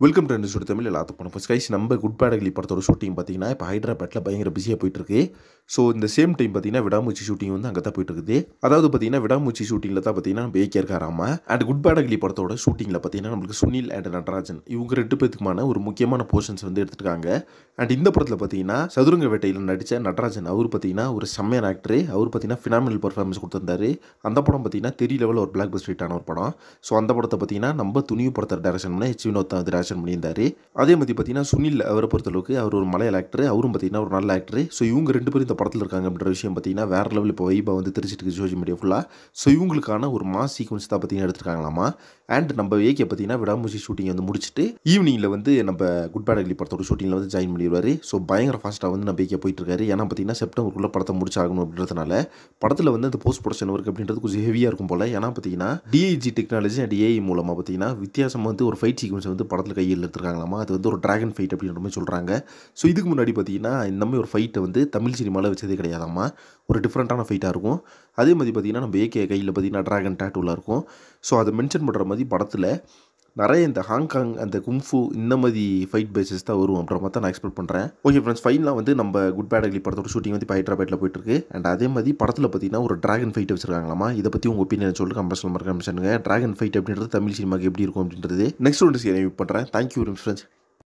Welcome to news Tamil எல்லாத்துக்கும் போனோம். First guys நம்ம குட் பேட் அக்லி படத்தோட ஷூட்டிங் பார்த்தீங்கன்னா இப்போ ஹைதராபாத்தில் பயங்கர பிஸியாக போயிட்டு இருக்கு. ஸோ இந்த சேம் டைம் பார்த்தீங்கன்னா விடாமூச்சி ஷூட்டிங் வந்து அங்கே தான் போயிட்டு இருக்குது. அதாவது பார்த்தீங்கன்னா விடாமூச்சி ஷூட்டிங்கில் தான் பார்த்தீங்கன்னா நம்ம ஏகே இருக்காராமா. அண்ட் குட் பேட் அக்லி படத்தோட ஷூட்டிங்கில் பார்த்தீங்கன்னா நம்மளுக்கு சுனில் அண்ட் நடராஜன் இவங்க ரெண்டு பேத்துக்குமான ஒரு முக்கியமான போர்ஷன்ஸ் வந்து எடுத்துருக்காங்க. அண்ட் இந்த படத்தில் பார்த்தீங்கன்னா சதுரங்க வேட்டையில் நடித்த நடராஜன் அவர் பார்த்தீங்கன்னா ஒரு செம்மையான ஆக்டர். அவர் பார்த்தீங்கன்னா ஃபினாமினல் பர்ஃபார்மன்ஸ் கொடுத்துருந்தாரு. அந்த படம் பார்த்தீங்கன்னா தெரிய லெவலில் ஒரு பிளாக் பஸ்டர் ஹிட்டான ஒரு படம். ஸோ அந்த படத்தை பார்த்தீங்கன்னா நம்ம துணிவு படத்தை டேரக்ஷன் பண்ண ஹெச் வினோத் தான் டேரக்ஷன் பண்ணியிருந்தாரு. அதே மாதிரி பார்த்தீங்கன்னா சுனில் அவரை பொறுத்தளவுக்கு அவர் ஒரு மலையாள ஆக்டர், அவரும் பார்த்தீங்கன்னா ஒரு நல்ல ஆக்டர். ஸோ இவங்க ரெண்டு பேரும் இந்த படத்தில் இருக்காங்க அப்படின்ற விஷயம் பார்த்தீங்கன்னா வேற லெவல் இப்போ வைபாக வந்து தெரிஞ்சிட்டு இருக்கு சோஷியல் மீடியா ஃபுல்லாக. ஸோ இவங்களுக்கான ஒரு மாஸ் சீக்வன்ஸ் தான் பார்த்தீங்கன்னா எடுத்துருக்காங்களாமா. அண்ட் நம்ம ஏகே பார்த்தீங்கன்னா விடாமூச்சி ஷூட்டிங் வந்து முடிச்சுட்டு ஈவினிங்கில் வந்து நம்ம குட் பேட் அக்லி படத்தோட ஷூட்டிங்கில் வந்து ஜாயின் பண்ணிடுவார். ஸோ பயங்கர ஃபாஸ்ட்டாக வந்து நம்ம ஏகே போயிட்டு இருக்காரு. ஏன்னா பார்த்தீங்கன்னா செப்டம்பருக்குள்ளே படத்தை முடிச்சாகணும் அப்படின்றதுனால படத்தில் வந்து அந்த போஸ்ட் ப்ரொடக்ஷன் ஒர்க் அப்படின்றது கொஞ்சம் ஹெவியாக இருக்கும் போல். ஏன்னா பார்த்தீங்கன்னா டிஐஜி டெக்னாலஜி அண்ட் ஏஐ மூலமாக பார்த்தீங்கன்னா வித்தியாசமாக வந்து ஒரு ஃபைட் சீக்வன்ஸ் வந்து படத்தில் கையில் எடுத்துருக்காங்களாமா. அது வந்து ஒரு டிராகன் ஃபைட் அப்படின்ற மாதிரி சொல்கிறாங்க. ஸோ இதுக்கு முன்னாடி பார்த்தீங்கன்னா இந்த மாதிரி ஒரு ஃபைட்டை வந்து தமிழ் சினிமாவில் வச்சதே கிடையாதாம்மா. ஒரு டிஃப்ரெண்ட்டான ஃபைட்டாக இருக்கும். அதே மாதிரி பார்த்தீங்கன்னா நம்ம ஏகே கையில் பார்த்தீங்கன்னா டிராகன் டேட்டூலாம் இருக்கும். ஸோ அதை மென்ஷன் பண்ணுற மாதிரி படத்தில் நிறைய இந்த ஹாங்காங் அந்த கும்ஃபு இந்த மாதிரி ஃபைட் பேசஸ் தான் வரும் அப்படின்ற மாதிரி தான் நான் எக்ஸ்பெக்ட் பண்ணுறேன். ஓகே ஃப்ரெண்ட்ஸ், ஃபைனலாக வந்து நம்ம குட் பேட் அக்லி படத்தோட ஷூட்டிங் வந்து இப்போ ஹைதராபாத்தில் போயிட்டுருக்கு. அண்ட் அதே மாதிரி படத்தில் பார்த்தீங்கன்னா ஒரு டிராகன் ஃபைட் வச்சிருக்காங்களாமா. இதை பற்றி உங்கள் ஒப்பீனியன் சொல்லிட்டு கம்பெஷன் பண்ணுங்க. டிராகன் ஃபைட் அப்படின்றது தமிழ் சினிமாக்கு எப்படி இருக்கும் அப்படின்றது நெக்ஸ்ட் ஒன்று பண்ணுறேன். Thank you friends.